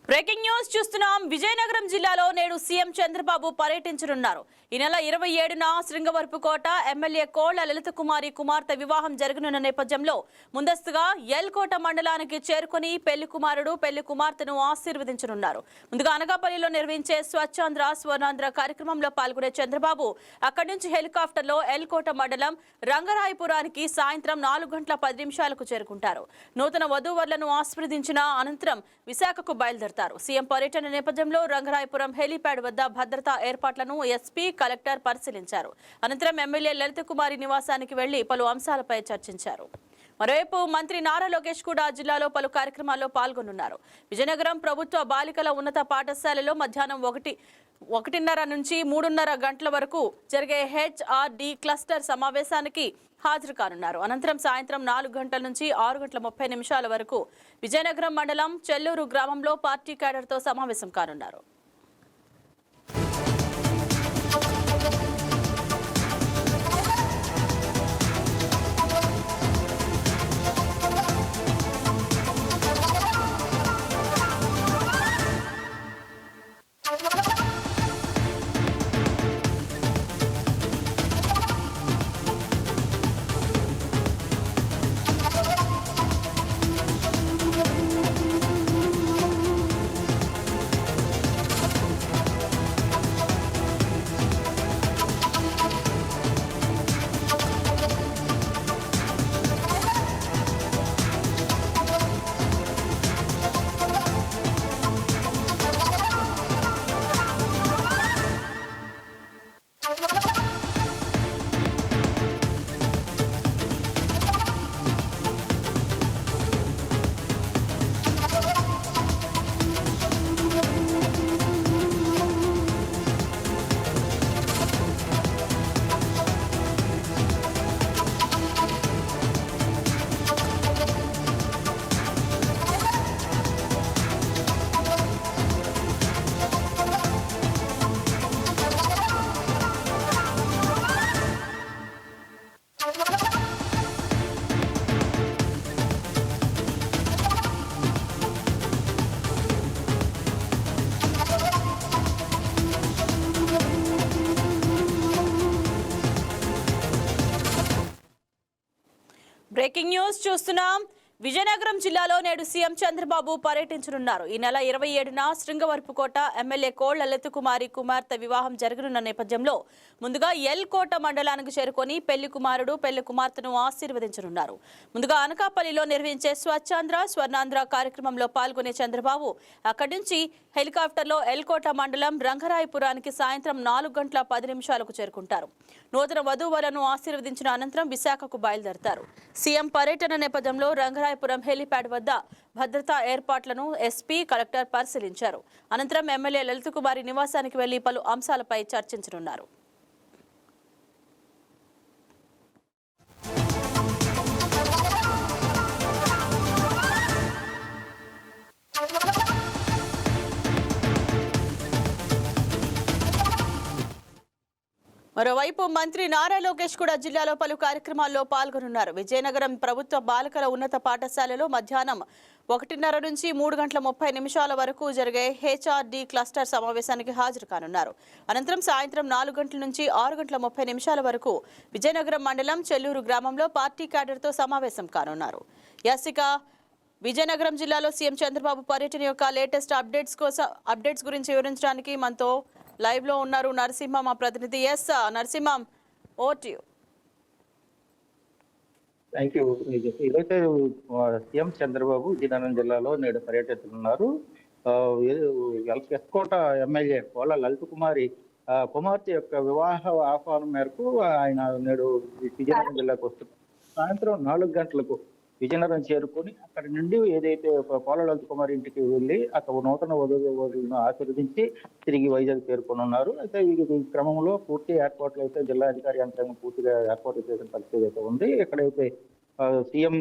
Breaking news చూస్తున్నాం. విజయనగరం జిల్లాలో నేడు సీఎం చంద్రబాబు పర్యటించనున్నారు. ఈ నెల 27న శృంగవరపుకోట ఎమ్మెల్యే కోళ్ల లలిత కుమారి కుమార్తె వివాహం జరగనున్న నేపథ్యంలో ముందస్తుగా ఎల్కోట మండలానికి చేరుకుని పెళ్లి కుమారుడు పెళ్లి కుమార్తెను ఆశీర్వదించనున్నారు. ముందుగా అనకాపల్లిలో నిర్వహించే స్వచ్ఛాంధ్ర స్వర్ణాంధ్ర కార్యక్రమంలో పాల్గొనే చంద్రబాబు అక్కడి నుంచి హెలికాప్టర్లో ఎల్కోట మండలం రంగరాయపురానికి సాయంత్రం 4:10 చేరుకుంటారు. నూతన వధూవరులను ఆశీర్వదించిన అనంతరం విశాఖకు బయలుదేరారు. సీఎం పర్యటన నేపథ్యంలో రంగరాయపురం హెలీప్యాడ్ వద్ద భద్రతా ఏర్పాట్లను ఎస్పీ కలెక్టర్ పరిశీలించారు. అనంతరం ఎమ్మెల్యే లలిత కుమారి నివాసానికి వెళ్లి పలు అంశాలపై చర్చించారు. మరోవైపు మంత్రి నారా లోకేష్ కూడా జిల్లాలో పలు కార్యక్రమాల్లో పాల్గొనున్నారు. విజయనగరం ప్రభుత్వ బాలికల ఉన్నత పాఠశాలలో మధ్యాహ్నం 1:30 నుంచి 3:30 గంటల వరకు జరిగే హెచ్ఆర్డి క్లస్టర్ సమావేశానికి హాజరు కానున్నారు. అనంతరం సాయంత్రం 4 గంటల నుంచి 6:30 వరకు విజయనగరం మండలం చెల్లూరు గ్రామంలో పార్టీ క్యాడర్తో సమావేశం కానున్నారు. బ్రేకింగ్ న్యూస్ చూస్తున్నాం. విజయనగరం జిల్లాలో నేడు సీఎం చంద్రబాబు పర్యటించనున్నారు. ఈ నెల 27న శృంగవరపుకోట ఎమ్మెల్యే కోళ్ల లలిత కుమారి కుమార్తె వివాహం జరగనున్న నేపథ్యంలో ముందుగా ఎల్కోట మండలానికి చేరుకొని పెళ్లి కుమారుడు పెళ్లి కుమార్తెను ఆశీర్వదించనున్నారు. ముందుగా అనకాపల్లిలో నిర్వహించే స్వచ్ఛాంధ్ర స్వర్ణాంధ్ర కార్యక్రమంలో పాల్గొనే చంద్రబాబు అక్కడి నుంచి హెలికాప్టర్లో ఎల్కోట మండలం రంగరాయపురానికి సాయంత్రం 4:10 చేరుకుంటారు. నూతన వధూవరులను ఆశీర్వదించిన అనంతరం విశాఖకు బయలుదేరతారు. సీఎం పర్యటన నేపథ్యంలో రంగరాయపురం హెలీప్యాడ్ వద్ద భద్రతా ఏర్పాట్లను ఎస్పీ కలెక్టర్ పరిశీలించారు. అనంతరం ఎమ్మెల్యే లలిత కుమారి నివాసానికి వెళ్లి పలు అంశాలపై చర్చించనున్నారు. మరోవైపు మంత్రి నారా లోకేష్ కూడా జిల్లాలో పలు కార్యక్రమాల్లో పాల్గొనున్నారు. విజయనగరం ప్రభుత్వ బాలికల ఉన్నత పాఠశాలలో మధ్యాహ్నం 1:30 నుంచి 3:30 వరకు జరిగే హెచ్ఆర్డి క్లస్టర్ సమావేశానికి హాజరు కానున్నారు. అనంతరం సాయంత్రం 4 గంటల నుంచి 6:30 వరకు విజయనగరం మండలం చెల్లూరు గ్రామంలో పార్టీ క్యాడర్తో సమావేశం కానున్నారు. యాసిక విజయనగరం జిల్లాలో సీఎం చంద్రబాబు పర్యటన యొక్క లేటెస్ట్ అప్డేట్స్ గురించి వివరించడానికి మనతో లైవ్ లో ఉన్నారు నరసింహ, మా ప్రతినిధి. S Narasimham, over to you. Thank you. ఇదైతే సీఎం చంద్రబాబు విజయనగరం జిల్లాలో నేడు పర్యటిస్తున్నారు. ఎస్కోట ఎమ్మెల్యే కోళ్ల లలిత కుమారి కుమార్తె యొక్క వివాహ ఆహ్వానం మేరకు ఆయన నేడు విజయనగరం జిల్లాకు వస్తున్నారు. సాయంత్రం 4 గంటలకు విజయనగరం చేరుకొని అక్కడి నుండి ఏదైతే కోళ్ల లలిత కుమారి ఇంటికి వెళ్ళి అక్కడ నూతన వధువులను ఆశీర్వదించి తిరిగి వైజాగ్ చేరుకోనున్నారు. అయితే ఈ క్రమంలో పూర్తి ఏర్పాట్లు అయితే జిల్లా అధికారి యంత్రాంగం పూర్తిగా ఏర్పాట్లు చేసిన పరిస్థితి అయితే ఉంది. ఎక్కడైతే సీఎం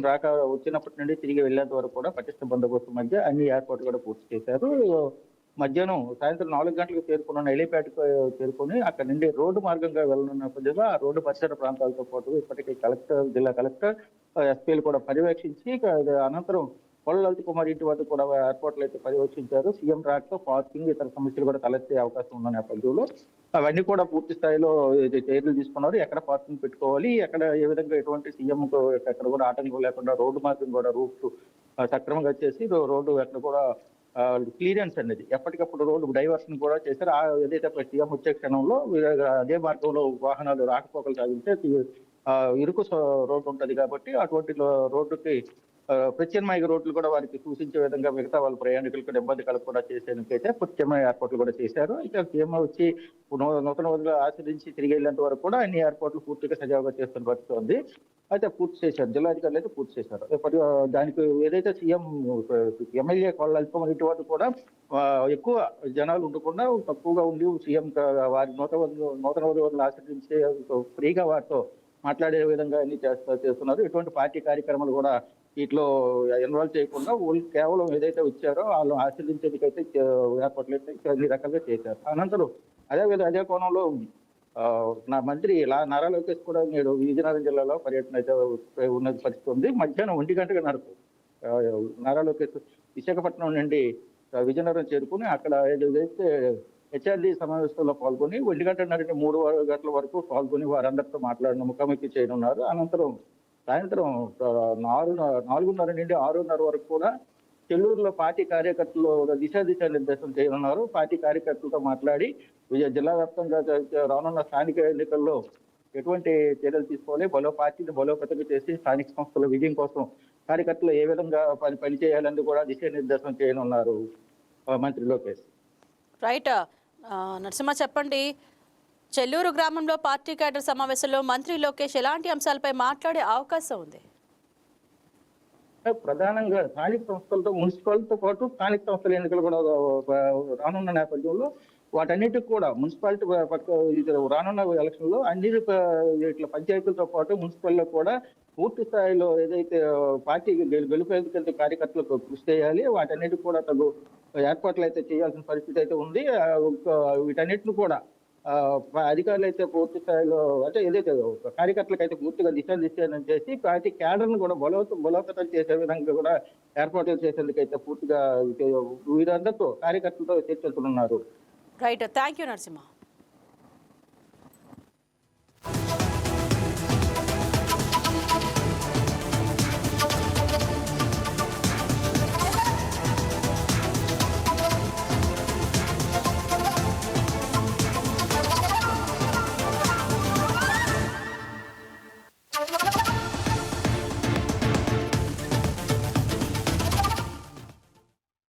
వచ్చినప్పటి నుండి తిరిగి వెళ్లేంత వరకు కూడా పటిష్ట బందోబస్తు మధ్య అన్ని ఏర్పాట్లు కూడా పూర్తి చేశారు. మధ్యాహ్నం సాయంత్రం 4 గంటలకు చేరుకున్న హెలీప్యాడ్కు చేరుకుని అక్కడ నుండి రోడ్డు మార్గంగా వెళ్ళనున్న నేపథ్యంలో ఆ రోడ్డు పరిసర ప్రాంతాలతో పాటు ఇప్పటికే జిల్లా కలెక్టర్ ఎస్పీలు కూడా పర్యవేక్షించి అనంతరం పొల్ల లలిత్ కుమార్ ఇంటి వద్ద కూడా ఏర్పాట్లు అయితే పర్యవేక్షించారు. సీఎం రాకతో పార్కింగ్ ఇతర సమస్యలు కూడా తలెత్తే అవకాశం ఉన్న నేపథ్యంలో అవన్నీ కూడా పూర్తి స్థాయిలో చర్యలు తీసుకున్నారు. ఎక్కడ పార్కింగ్ పెట్టుకోవాలి, ఎక్కడ ఏ విధంగా ఎటువంటి సీఎం ఎక్కడ కూడా ఆటంకం లేకుండా రోడ్డు మార్గం కూడా రూట్ సక్రమంగా చేసి రోడ్డు ఎక్కడ కూడా క్లియరెన్స్ అనేది ఎప్పటికప్పుడు రోడ్డు డైవర్షన్ కూడా చేశారు. ఏదైతే సీఎం వచ్చే క్షణంలో అదే మార్గంలో వాహనాలు రాకపోకలు సాగితే ఇరుకు రోడ్డు ఉంటది కాబట్టి అటువంటి రోడ్డుకి ప్రత్యామ్నాయ రోడ్లు కూడా వారికి సూచించే విధంగా మిగతా వాళ్ళ ప్రయాణికులకు ఇబ్బంది కలగకుండా చేసేందుకైతే ప్రత్యామ్నాయ ఏర్పాట్లు కూడా చేశారు. అయితే సీఎం వచ్చి నూతన వదిలో ఆచరించి తిరిగి వెళ్ళేంత వరకు కూడా అన్ని ఏర్పాట్లు పూర్తిగా సజావుగా చేస్తున్న పరిస్థితి ఉంది. అయితే పూర్తి చేశారు, జిల్లాధికారులు అయితే పూర్తి చేశారు. దానికి ఏదైతే సీఎం ఎమ్మెల్యే కొల్లాల్పురం ఇటు వరకు కూడా ఎక్కువ జనాలు ఉండకుండా తక్కువగా ఉండి సీఎం వారి నూతన వదిలో ఆచరించి ఫ్రీగా వారితో మాట్లాడే విధంగా అన్ని చేస్తున్నారు. ఎటువంటి పార్టీ కార్యక్రమాలు కూడా వీటిలో ఇన్వాల్వ్ చేయకుండా కేవలం ఏదైతే వచ్చారో వాళ్ళు ఆచరించేందుకైతే ఏర్పాట్లు అయితే అన్ని రకాలుగా చేశారు. అనంతరం అదే కోణంలో నా మంత్రి నారా లోకేష్ కూడా నేడు విజయనగరం జిల్లాలో పర్యటన అయితే ఉన్న పరిస్థితి ఉంది. మధ్యాహ్నం 1 గంటగా నారా లోకేష్ విశాఖపట్నం నుండి విజయనగరం చేరుకుని అక్కడ ఏదైతే హెచ్ఆర్డీ సమావేశంలో పాల్గొని 1 గంటన్నర 3 గంటల వరకు పాల్గొని వారందరితో మాట్లాడిన ముఖాముఖి చేయనున్నారు. అనంతరం సాయంత్రం 4:30 నుండి 6:30 వరకు కూడా చెల్లూరులో పార్టీ కార్యకర్తలు దిశానిర్దేశం చేయనున్నారు. పార్టీ కార్యకర్తలతో మాట్లాడి జిల్లా వ్యాప్తంగా రానున్న స్థానిక ఎన్నికల్లో ఎటువంటి చర్యలు తీసుకోవాలి, పార్టీని బలోపేతం చేసి స్థానిక సంస్థల విజయం కోసం కార్యకర్తలు ఏ విధంగా పనిచేయాలని కూడా దిశానిర్దేశం చేయనున్నారు మంత్రి లోకేష్. రైట్ నరసింహ, చెప్పండి, చెల్లూరు గ్రామంలో పార్టీ క్యాడర్ సమావేశంలో మంత్రి లోకేష్ ఎలాంటి అంశాలపై మాట్లాడే అవకాశం ఉంది? ప్రధానంగా స్థానిక సంస్థలతో మున్సిపాలిటీతో పాటు స్థానిక సంస్థల ఎన్నికలు కూడా రానున్న నేపథ్యంలో వాటన్నిటికి కూడా మున్సిపాలిటీ రానున్న ఎలక్షన్ లో అన్ని ఇట్లా పంచాయతీలతో పాటు మున్సిపల్లో కూడా పూర్తి స్థాయిలో ఏదైతే పార్టీ గెలుపేందుకు కార్యకర్తలకు కృషి చేయాలి, వాటన్నిటికి కూడా తగు ఏర్పాట్లు అయితే చేయాల్సిన పరిస్థితి అయితే ఉంది. వీటన్నిటిని కూడా అధికారులు అయితే పూర్తి స్థాయిలో అంటే ఏదైతే కార్యకర్తలకు అయితే పూర్తిగా దిశానిర్దేశం చేసి పార్టీ క్యాడర్ను కూడా బలోపేతం చేసే విధంగా కూడా ఏర్పాట్లు చేసేందుకు అయితే పూర్తిగా వీరందరితో కార్యకర్తలతో చర్చించనున్నారు. Right, thank you Narasimha.